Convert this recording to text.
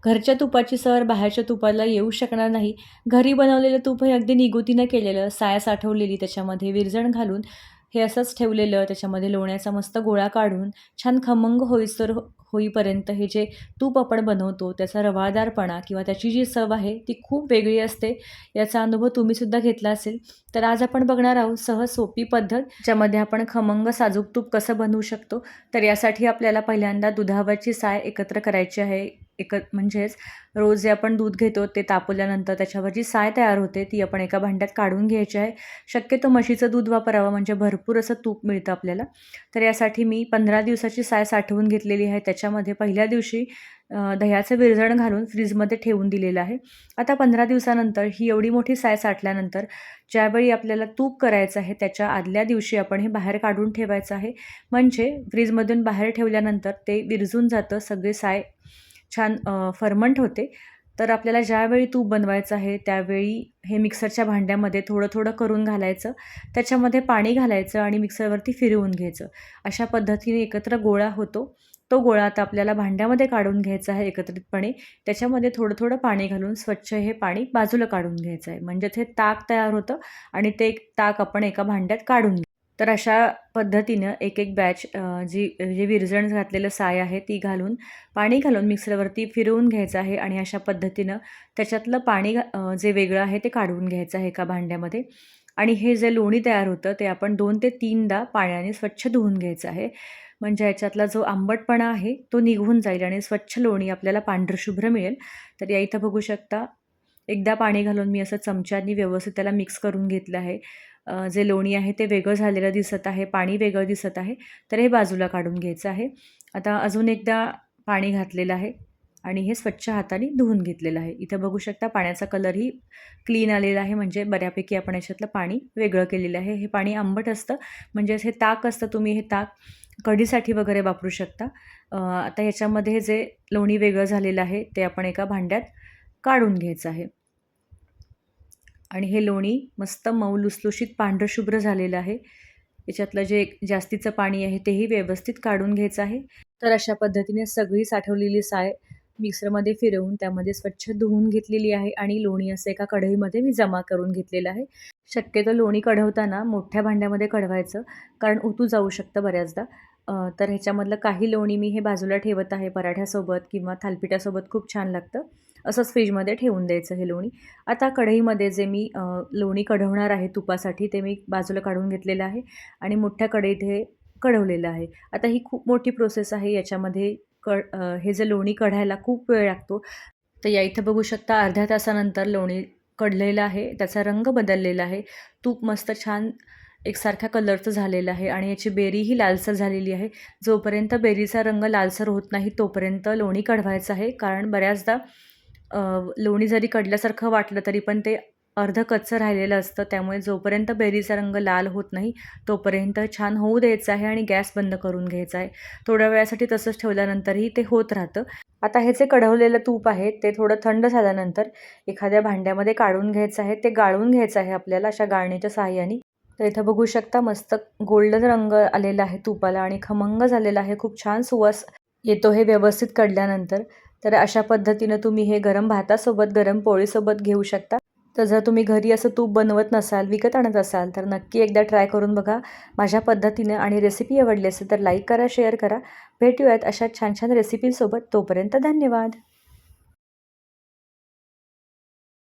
घरच्या तुपाची सर बाहेरच्या तुपाला येऊ शकणार नाही. घरी बनवलेलं तूप हे अगदी निगुतीनं केलेलं, साय साठवलेली, त्याच्यामध्ये विरजण घालून हे असंच ठेवलेलं, त्याच्यामध्ये लोण्याचा मस्त गोळा काढून छान खमंग होईपर्यंत हे जे तूप आपण बनवतो त्याचा रवाळदारपणा किंवा त्याची जी चव आहे ती खूप वेगळी असते. याचा अनुभव तुम्हीसुद्धा घेतला असेल. तर आज आपण बघणार आहोत सहज सोपी पद्धत, ज्यामध्ये आपण खमंग साजूक तूप कसं बनवू शकतो. तर यासाठी आपल्याला पहिल्यांदा दुधावरची साय एकत्र करायची आहे. म्हणजेच रोज जे आपण दूध घेतो ते तापवल्यानंतर त्याच्यावर जी साय तयार होते ती आपण एका भांड्यात काढून घ्यायची आहे. शक्यतो म्हशीचं दूध वापरावं, म्हणजे भरपूर असं तूप मिळतं आपल्याला. तर यासाठी मी 15 दिवसाची साय साठवून घेतलेली आहे. त्याच्यामध्ये पहिल्या दिवशी दह्याचं विरजण घालून फ्रीजमध्ये ठेवून दिलेलं आहे. आता 15 दिवसानंतर ही एवढी मोठी साय साठल्यानंतर ज्यावेळी आपल्याला तूप करायचं आहे त्याच्या आदल्या दिवशी आपण हे बाहेर काढून ठेवायचं आहे. म्हणजे फ्रीजमधून बाहेर ठेवल्यानंतर ते विरजून जातं, सगळे साय छान फर्मंट होते. तर आपल्याला ज्यावेळी तूप बनवायचं आहे त्यावेळी हे मिक्सरच्या भांड्यामध्ये थोडं थोडं करून घालायचं, त्याच्यामध्ये पाणी घालायचं आणि मिक्सरवरती फिरवून घ्यायचं. अशा पद्धतीने एकत्र गोळा होतो. तो गोळा आता आपल्याला भांड्यामध्ये काढून घ्यायचा आहे एकत्रितपणे. त्याच्यामध्ये थोडं थोडं पाणी घालून स्वच्छ हे पाणी बाजूला काढून घ्यायचं आहे. म्हणजे ते ताक तयार होतं आणि ते ताक आपण एका भांड्यात काढून घेऊ. तर अशा पद्धतीनं एक एक बॅच जे विरजण घातलेलं साय आहे ती घालून पाणी घालून मिक्सरवरती फिरवून घ्यायचं आहे आणि अशा पद्धतीनं त्याच्यातलं पाणी जे वेगळं आहे ते काढून घ्यायचं आहे एका भांड्यामध्ये. आणि हे जे लोणी तयार होतं ते आपण 2 ते 3दा पाण्याने स्वच्छ धुवून घ्यायचं आहे. म्हणजे याच्यातला जो आंबटपणा आहे तो निघून जाईल आणि स्वच्छ लोणी आपल्याला पांढरशुभ्र मिळेल. तर या इथं बघू शकता, एकदा पाणी घालून मी असं चमच्यानी व्यवस्थित त्याला मिक्स करून घेतलं आहे. जे लोणी आहे ते वेगळं झालेलं दिसत आहे, पाणी वेगळं दिसत आहे. तर हे बाजूला काढून घ्यायचं आहे. आता अजून एकदा पाणी घातलेलं आहे आणि हे स्वच्छ हाताने धुवून घेतलेलं आहे. इथं बघू शकता पाण्याचा कलरही क्लीन आलेला आहे, म्हणजे बऱ्यापैकी आपण याच्यातलं पाणी वेगळं केलेलं आहे. हे पाणी आंबट असतं, म्हणजेच हे ताक असतं, तुम्ही हे ताक कढीसाठी वगैरे वापरू शकता. आता ह्याच्यामध्ये जे लोणी वेगळं झालेलं आहे ते आपण एका भांड्यात काढून घ्यायचं आहे. आणि हे लोणी मस्त मऊ लुसलुशीत पांढरशुभ्र झालेलं आहे. याच्यातलं जे जास्तीचं पाणी आहे तेही व्यवस्थित काढून घ्यायचं आहे. तर अशा पद्धतीने सगळी साठवलेली साय मिक्सरमध्ये फिरवून त्यामध्ये स्वच्छ धुवून घेतलेली आहे आणि लोणी असं एका कढईमध्ये मी जमा करून घेतलेलं आहे. शक्यतो लोणी कढवताना मोठ्या भांड्यामध्ये कढवायचं, कारण उतू जाऊ शकतं बऱ्याचदा. तर ह्याच्यामधलं काही लोणी मी हे बाजूला ठेवत आहे. पराठ्यासोबत किंवा थालीपीठासोबत खूप छान लागतं. असंच फ्रीजमध्ये ठेवून द्यायचं हे लोणी. आता कढईमध्ये जे मी लोणी कढवणार आहे तुपासाठी ते मी बाजूला काढून घेतलेलं आहे आणि मोठ्या कढईत हे कढवलेलं आहे. आता ही खूप मोठी प्रोसेस आहे. याच्यामध्ये हे जे लोणी कढायला खूप वेळ लागतो. तर या इथं बघू शकता अर्ध्या तासानंतर लोणी कढलेलं आहे. त्याचा रंग बदललेला आहे. तूप मस्त छान एकसारख्या कलरचं झालेलं आहे आणि याची बेरीही लालसर झालेली आहे. जोपर्यंत बेरीचा रंग लालसर होत नाही तोपर्यंत लोणी कढवायचं आहे. कारण बऱ्याचदा लोणी जरी कढल्यासारखं वाटलं तरी पण ते अर्धं कच्चं राहिलेलं असतं. त्यामुळे जोपर्यंत बेरीचा रंग लाल होत नाही तोपर्यंत छान होऊ द्यायचं आहे आणि गॅस बंद करून घ्यायचा आहे. थोड्या वेळासाठी तसंच ठेवल्यानंतरही ते होत राहतं. आता हे जे कढवलेलं तूप आहे ते थोडं थंड झाल्यानंतर एखाद्या भांड्यामध्ये काढून घ्यायचं आहे. ते गाळून घ्यायचं आहे आपल्याला अशा गाळणीच्या साहाय्याने. तर इथं बघू शकता मस्त गोल्डन रंग आलेला आहे तुपाला आणि खमंग झालेला आहे. खूप छान सुवास येतो हे व्यवस्थित कढल्यानंतर. तर अशा पद्धतीनं तुम्ही हे गरम भातासोबत, गरम पोळीसोबत घेऊ शकता. तर जर तुम्ही घरी असं तूप बनवत नसाल, विकत आणत असाल तर नक्की एकदा ट्राय करून बघा माझ्या पद्धतीनं. आणि रेसिपी आवडली असेल तर लाईक करा, शेअर करा. भेटूयात अशा छान छान रेसिपीसोबत. तोपर्यंत धन्यवाद.